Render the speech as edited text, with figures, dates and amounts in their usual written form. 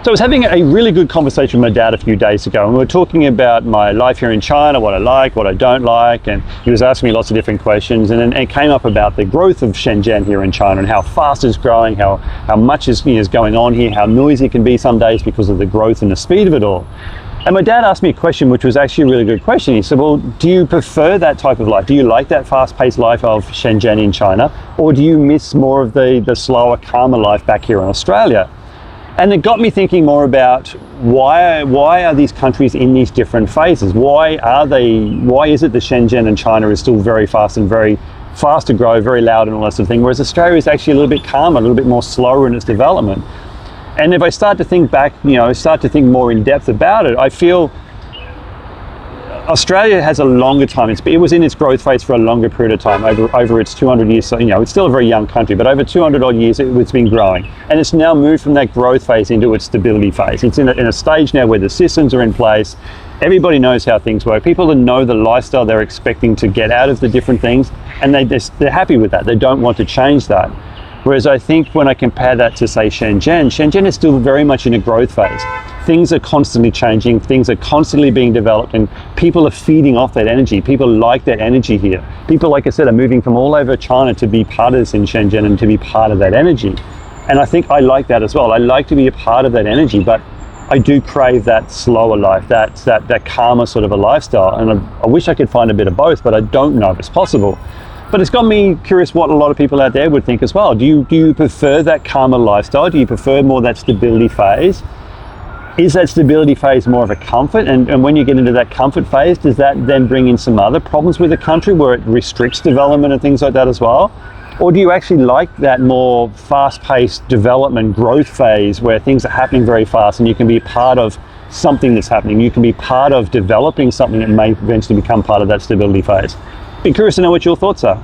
So I was having a really good conversation with my dad a few days ago, and we were talking about my life here in China, what I like, what I don't like, and he was asking me lots of different questions, and then it came up about the growth of Shenzhen here in China and how fast it's growing, how much is going on here, how noisy it can be some days because of the growth and the speed of it all. And my dad asked me a question which was actually a really good question. He said, well, do you prefer that type of life? Do you like that fast-paced life of Shenzhen in China, or do you miss more of the slower, calmer life back here in Australia? And it got me thinking more about why are these countries in these different phases? Why is it that Shenzhen and China is still very fast and very fast to grow, very loud and all that sort of thing, whereas Australia is actually a little bit calmer, a little bit more slower in its development? And if I start to think back, start to think more in depth about it, I feel Australia has a longer time. It was in its growth phase for a longer period of time, over its 200 years. So, it's still a very young country, but over 200 odd years, it's been growing. And it's now moved from that growth phase into its stability phase. It's in a stage now where the systems are in place. Everybody knows how things work. People that know the lifestyle they're expecting to get out of the different things, and they're happy with that. They don't want to change that. Whereas I think when I compare that to, say, Shenzhen is still very much in a growth phase. Things are constantly changing, things are constantly being developed, and people are feeding off that energy. People like that energy here. People, like I said, are moving from all over China to be part of this in Shenzhen and to be part of that energy. And I think I like that as well. I like to be a part of that energy, but I do crave that slower life, that calmer sort of a lifestyle. And I wish I could find a bit of both, but I don't know if it's possible. But it's got me curious what a lot of people out there would think as well. Do you prefer that calmer lifestyle? Do you prefer more that stability phase? Is that stability phase more of a comfort? And when you get into that comfort phase, does that then bring in some other problems with the country where it restricts development and things like that as well? Or do you actually like that more fast-paced development growth phase where things are happening very fast and you can be part of something that's happening? You can be part of developing something that may eventually become part of that stability phase. Be curious to know what your thoughts are.